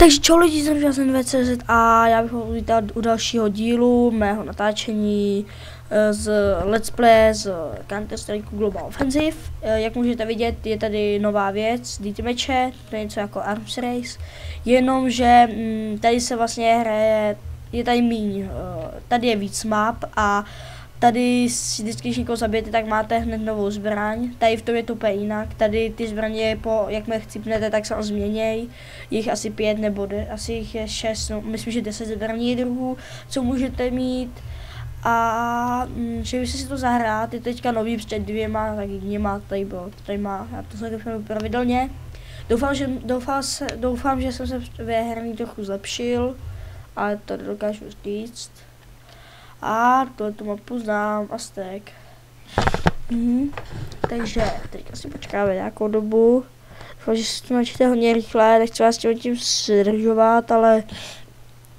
Takže čau lidi, jsem VCZ a já bych mohl vítat u dalšího dílu mého natáčení z Let's Play z Counter-Strike Global Offensive. Jak můžete vidět, je tady nová věc, Deathmatche, to je něco jako Arms Race, jenomže tady se vlastně hraje, je tady míň, tady je víc map a tady si vždycky, když někoho zabijete, tak máte hned novou zbraň. Tady v tom je to úplně jinak. Tady ty zbraně, jakmile chcípnete, tak se změnějí. Je jich asi 5 nebo asi jich je 6, no, myslím, že 10 zbraní druhů, co můžete mít. A že byste si to zahrát, je teďka nový před 2, tak jedněma tady bylo, tady má, já to sleduju pravidelně. Doufám, že jsem se ve hraní trochu zlepšil, ale to dokážu říct. A tu mapu znám, Aztek. Takže teďka si počkáme nějakou dobu. Doufám, že si to načíte hodně rychle, nechci vás tím zdržovat, ale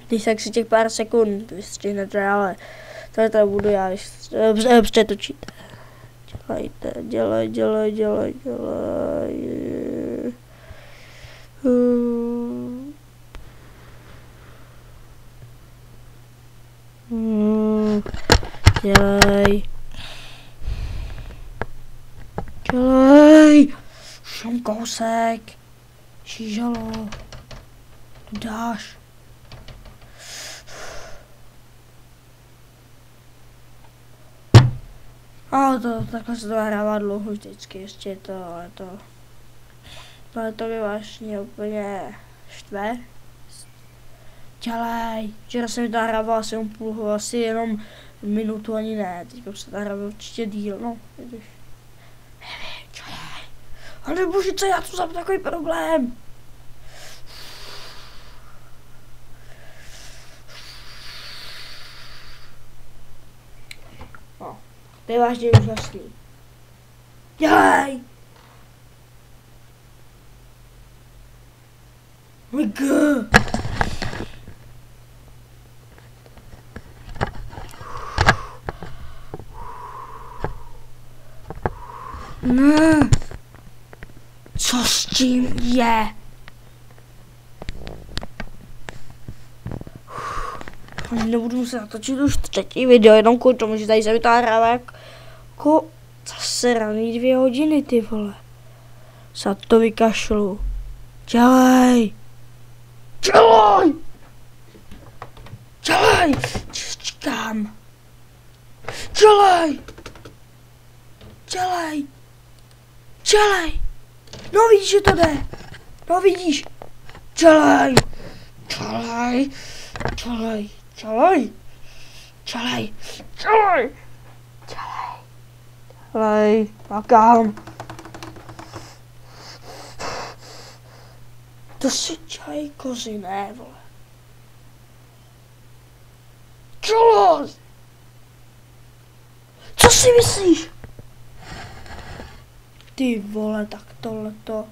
když tak si těch pár sekund vystřihnete, ale tohle tady budu já, když přetočíte. Dělej. Dělej, šum kousek, šížalo, dáš. A takhle se to hrává dlouho vždycky, ještě ale to by vážně úplně štve. Dělej, včera jsem to hrával asi asi jenom minutu ani ne, teď se to hrával určitě díl, no, vidíš. Nevím, dělej, ale bože, co já tu za takový problém? No, to je vážně úžasný. Dělej! Oh my god! Ne. Co s tím je? Nebudu muset natočit už třetí video, jenom kvůli tomu, že tady se mi to hrává jako zase raný 2 hodiny, ty vole. Za to vykašlu. Dělej! Čekám! Dělej! No vidíš, že to jde! No vidíš! Dělej! Makám! To si dělají kozy, ne, vole. Dělej! Co si myslíš? Ty vole, tak tohleto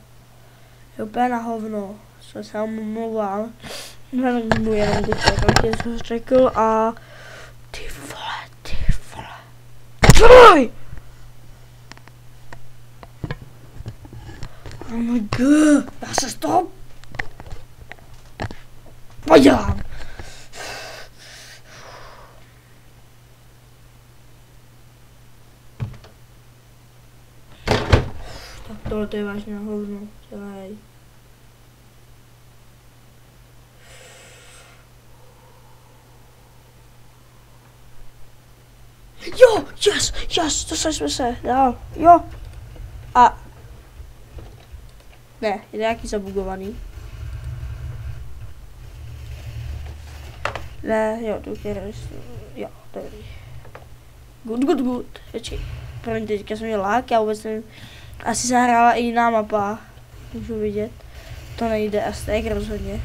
je úplně na hovno, co se vám omlouvám. Jenom jenom teď jsem řekl a ty vole. Dělej! Oh my god, já se z toho podělám. Tohle je vážně na hovno, dělej. Jo, yes, dostali jsme se, dál, jo. A. Ne, je nějaký zabugovaný. Ne, jo, jo, dobrý. Good, řeči. Promiňte, teďka jsem měl lák, já vůbec nevím. Asi se hrála i jiná mapa, můžu vidět. To nejde, Aztek rozhodně.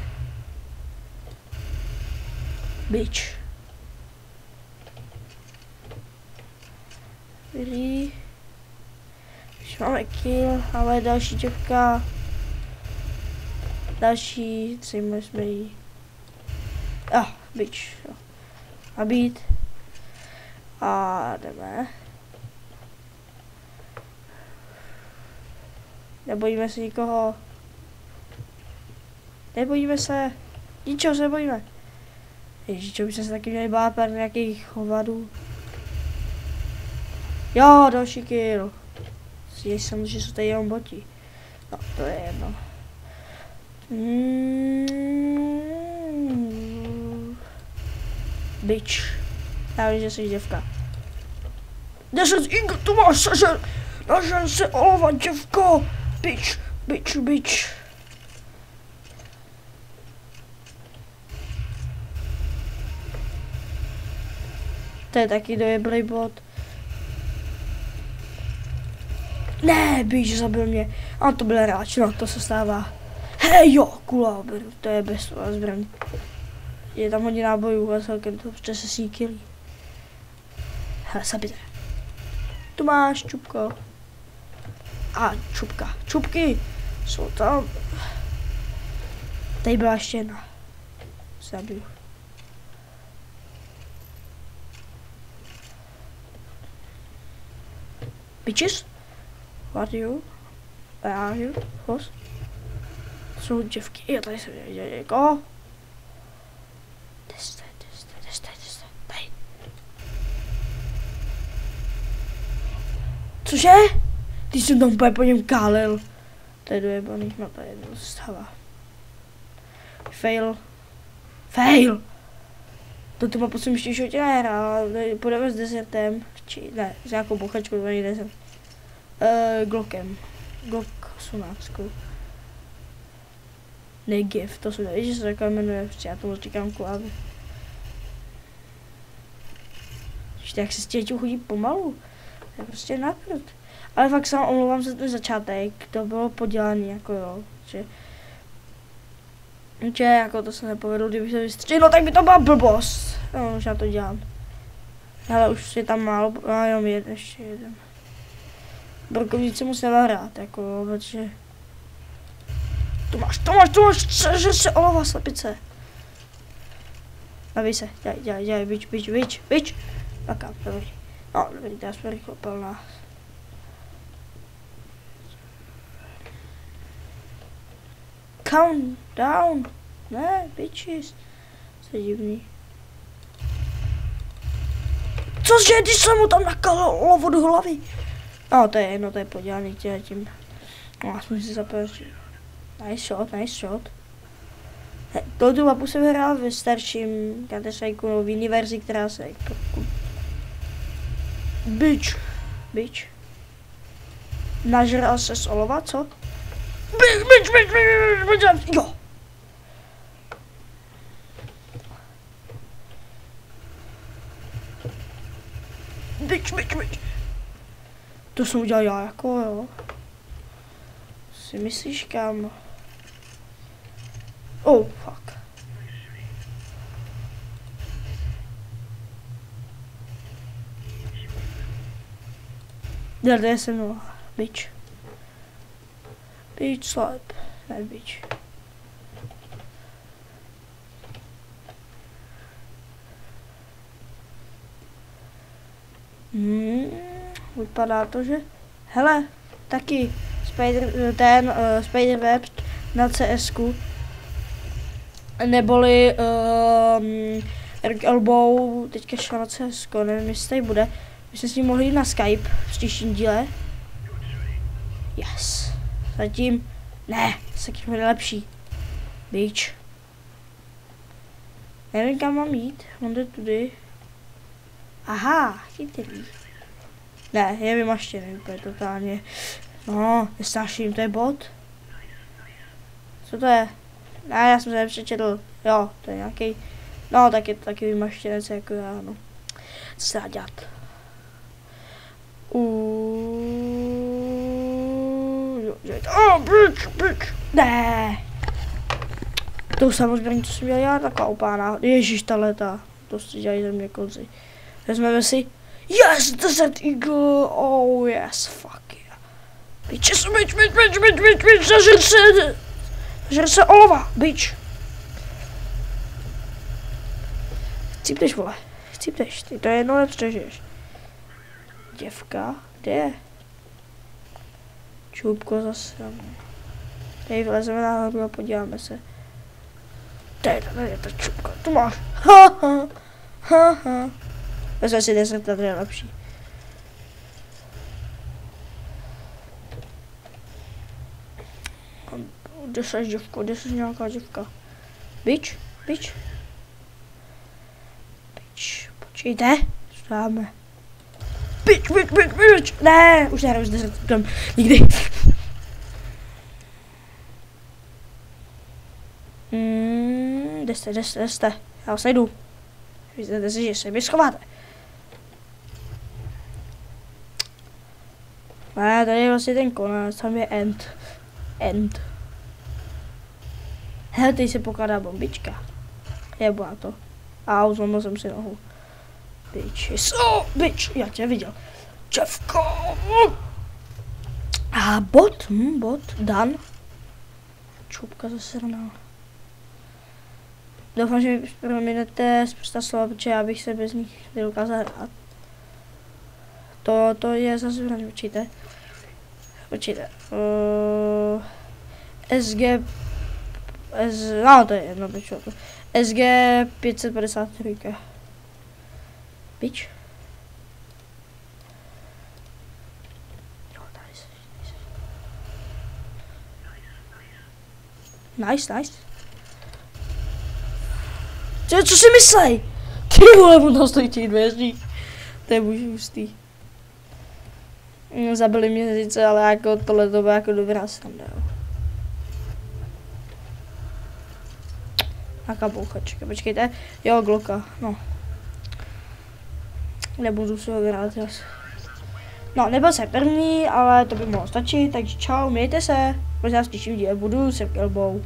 Bitch. Dobrý. Už máme kill, ale další děvka. Další, co jsme jí. Bitch. A být. A jdeme. Nebojíme se nikoho. nebojíme se. Ničeho se nebojíme. Ježíš, čo by se taky měli bát pár nějakých hovadů. Jo, další kill. Jež jsem, že jsou tady jenom boti. No, to je jedno. Bitch. Já vím, že jsi děvka. 10 ink, tu máš sežer. Nažer se olova, děvko. Bitch, bitch, bitch. To je taky dobrý bod. Ne, bitch, zabil mě. A to byl hráč, no, to se stává. Hej, jo, kula, to je bestová zbraň. Je tam hodně nábojů a celkem to přece se síkilí. Hele, zabijte. Tu máš, čupko. A čupka. Čupky jsou tam. Tady byla ještě jedna. Zabiju. Bitches? What are you? Where are you? What? Jsou děvky. Jo, tady jsem viděl někoho. Tady. Cože? Ty jsem tam úplně po něm kálil. To je dojebaný, no to je jedno stává. Fail! To tu má poslední ještě životě nehrál, půjdeme s desertem, či ne, s nějakou bochačkou, to není desert. Glockem. Glock 18. Negev, to se neví, že se takhle jmenuje, protože já tomu říkám klávy. Ještě jak se s těťou chodí pomalu, to je prostě naprd. Ale fakt se omlouvám za ten začátek, to bylo podělaný, jako jo, že jako to se nepovedlo, kdybych se vystřelil, no tak by to byla blbost. No, už já to dělám. Ale už je tam málo, a jenom ještě jeden. Brokovnici musím hrát, jako, protože... Tu máš, že se olova slepice. Navíj se, dělej, bič. Takám, dobrý. No, dobrý, já jsem rychle plná. Count down. Ne, bitches. To je divný. Cože, když jsem mu tam nakal olovo do hlavy. No, to je jedno, to je podělaný tím. No, aspoň si zapojil. Nice shot. Touto mapu jsem hrál ve starším Counter-Strike, nebo v jiný verzi, která se... Bitch. Nažral se z olova, co? Bitch, jo. Bitch. To jsem udělal já, jako jo. Si myslíš, kam? Oh, fuck. There jsem no, bitch. Bitch slap, ne bitch. Vypadá to, že... Hele, taky Spiderweb na CS-ku. Neboli Eric Elbow teďka šel na CS-ko, nevím, jestli tady bude. My jsme s ním mohli jít na Skype v příštím díle. Yes. Zatím, ne, se kým bude lepší. Bitch. Nevím, kam mám jít, on jde tudy. Aha, chytrý. Ne, je vymaštěný úplně totálně. No, nesnáším, to je bot. Co to je? Ne, já jsem se nepřečetl. Jo, to je nějaký. No, tak je to taky vymaštěnec jako já, no. Co se dá dělat? Bitch. Ne. To samozřejmě, co jsem dělal já, taková opána. Ježíš, ta leta. To si dělají ze mě kozy. Vezmeme si. Yes, Desert Eagle. Oh yes, fuck yeah. Bitch, zažer se olova, bitch. Chcípteš, vole. Chcípteš, ty to jedno nepřežiješ. Děvka, kde je? Čůbko zase. Tady vlezeme nahoru a podíváme se. Tady je ta čupka, tu máš. Ha, ha, ha, ha. Vezme si 10, tady je lepší. Kde seš, děvko, kde seš nějaká děvka? Bič, bič. Bič, počkejte, co dáme? Bič, bič, bič, bič, ne, už nehraju z 10, nikdy. Kde jste, já vás najdu. Víte si, že se mi schováte. Ne, tady je vlastně ten konec, tam je end. Hele, tady se pokládá bombička. Jebá to. Au, zlomil jsem si nohu. Bitch, já tě viděl. Čevko. A bot, dan. Čupka zase rovná. Doufám, že mi prominete spousta slova, protože já bych se bez nich nedokázal hrát. To je zase zbraň, počkejte. No to je jedno, pičo. SG 553. Pič. Jo, nice. Co si myslej? Ty vole, on tam stojí těch dveří. To je hustý. Zabili mě sice, ale jako tohle to bylo jako dobrá sranda, jo. Nějaká bouchačka, počkejte. Jo, Glocka, no. Nebudu si ho vyhrát zase. No, nebyl jsem první, ale to by mohlo stačit, takže čau, mějte se. Možná spíš vidět, budu se kelbou.